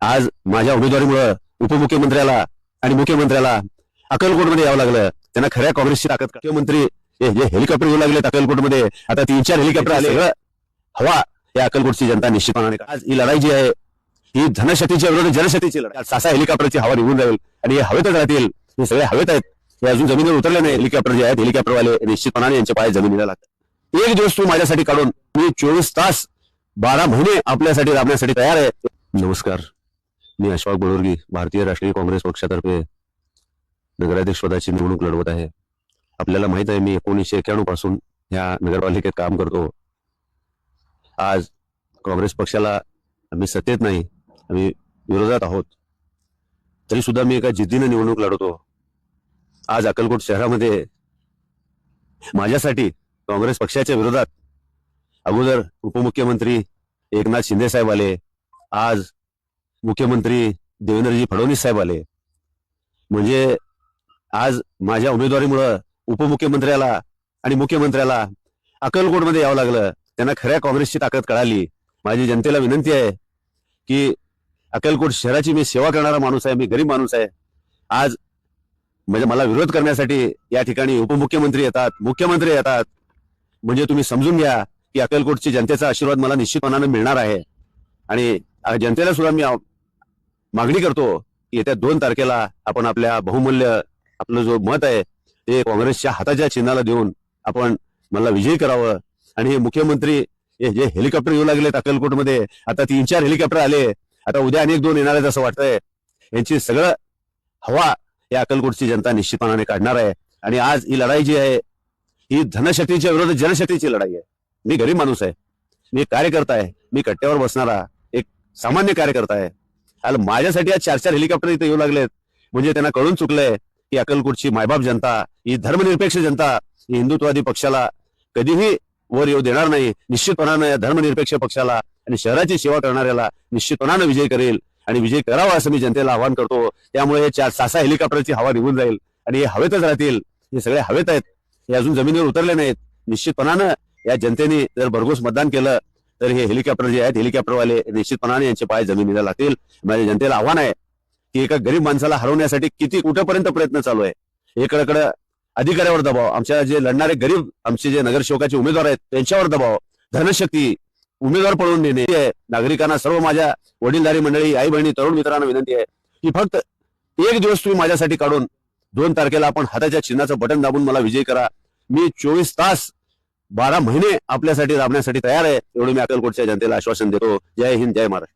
आज माझ्या उमेदवारीमुळे उपमुख्यमंत्र्याला आणि मुख्यमंत्र्याला अक्कलकोटमध्ये यावं लागलं. त्यांना खऱ्या काँग्रेसची ताकद मुख्यमंत्री जे हेलिकॉप्टर येऊ लागले अक्कलकोटमध्ये, आता 3-4 हेलिकॉप्टर आले. हवा या अक्कलकोटची जनता निश्चितपणाने आज ही लढाई जी आहे ही धनशक्तीच्या विरोधात जनशक्तीची लढाई. 6 हेलिकॉप्टरची हवा निघून जाईल आणि हे हवेतच राहतील. हे सगळे हवेत आहेत, हे अजून जमिनीवर उतरले नाही. हेलिकॉप्टर जे आहेत हेलिकॉप्टरवाले निश्चितपणाने यांचे पाय जमिनीला लागतात. एक दिवस तू माझ्यासाठी काढून मी 24 तास 12 महिने आपल्यासाठी राबण्यासाठी तयार आहे. नमस्कार, मी अशफाक बडोरगी भारतीय राष्ट्रीय काँग्रेस पक्षातर्फे नगराध्यक्ष पदाची निवडणूक लढवत आहे. आपल्याला माहित आहे मी 1991 पासून या नगरपालिकेत काम करतो. आज काँग्रेस पक्षाला आम्ही सत्तेत नाही, आम्ही विरोधात आहोत, तरी सुद्धा मी एका जिद्दीने निवडणूक लढवतो. आज अक्कलकोट शहरामध्ये माझ्यासाठी काँग्रेस पक्षाच्या विरोधात अगोदर उपमुख्यमंत्री एकनाथ शिंदे साहेब आले, आज मुख्यमंत्री देवेंद्रजी फडणवीस साहेब आले. म्हणजे आज माझ्या उमेदवारीमुळे उपमुख्यमंत्र्याला आणि मुख्यमंत्र्याला अक्कलकोटमध्ये यावं लागलं. त्यांना खऱ्या काँग्रेसची ताकद कळाली. माझी जनतेला विनंती आहे की अक्कलकोट शहराची मी सेवा करणारा माणूस आहे, मी गरीब माणूस आहे. आज म्हणजे मला विरोध करण्यासाठी या ठिकाणी उपमुख्यमंत्री येतात, मुख्यमंत्री येतात. म्हणजे तुम्ही समजून घ्या की अक्कलकोटची जनतेचा आशीर्वाद मला निश्चितपणाने मिळणार आहे. आणि जनतेला सुद्धा मी मागणी करतो की येत्या 2 तारखेला आपण आपल्या बहुमूल्य आपलं जो मत आहे ते काँग्रेसच्या हाताच्या चिन्हाला देऊन आपण मला विजयी करावं. आणि हे मुख्यमंत्री जे हेलिकॉप्टर येऊ लागलेत अक्कलकोटमध्ये, आता 3-4 हेलिकॉप्टर आले, आता उद्या अनेक 2 येणार आहेत असं वाटतंय. यांची सगळं हवा या अक्कलकोटची जनता निश्चितपणाने काढणार आहे. आणि आज ही लढाई जी आहे ही धनशक्तीच्या विरोधात जनशक्तीची लढाई आहे. मी गरीब माणूस आहे, मी कार्यकर्ता आहे, मी कट्ट्यावर बसणारा एक सामान्य कार्यकर्ता आहे. आज माझ्यासाठी आज 4-4 हेलिकॉप्टर इथे येऊ लागलेत. म्हणजे त्यांना कळून चुकलंय की अक्कलकोटची मायबाप जनता, ही धर्मनिरपेक्ष जनता, ही हिंदुत्ववादी पक्षाला कधीही वर येऊ देणार नाही. निश्चितपणानं या धर्मनिरपेक्ष पक्षाला आणि शहराची सेवा करणाऱ्याला निश्चितपणानं विजय करेल आणि विजय करावा असं मी जनतेला आवाहन करतो. त्यामुळे हे 4-6 हेलिकॉप्टरची हवा निघून जाईल आणि हे हवेतच राहतील. हे सगळे हवेत आहेत, हे अजून जमिनीवर उतरले नाहीत. निश्चितपणानं या जनतेने जर भरघोस मतदान केलं तर हे हेलिकॉप्टर जे आहेत हेलिकॉप्टरवाले निश्चितपणाने यांचे पाय जमिनीला लागतील. माझ्या जनतेला आव्हान आहे की एका गरीब माणसाला हरवण्यासाठी किती कुठेपर्यंत प्रयत्न चालू आहे. एकडे अधिकाऱ्यावर दबाव, आमच्या जे लढणारे गरीब आमचे जे नगरसेवकाचे उमेदवार आहेत त्यांच्यावर दबाव, धनशक्ती, उमेदवार पळवून नेणे. नागरिकांना, सर्व माझ्या वडीलधारी मंडळी, आई बहिणी, तरुण मित्रांना विनंती आहे की फक्त एक दिवस तुम्ही माझ्यासाठी काढून 2 तारखेला आपण हाताच्या चिन्हाचं बटन दाबून मला विजयी करा. मी 24 तास 12 महिने आपल्यासाठी राबण्यासाठी तयार आहे. एवढं मी अक्कलकोटच्या जनतेला आश्वासन देतो. जय हिंद, जय महाराष्ट्र.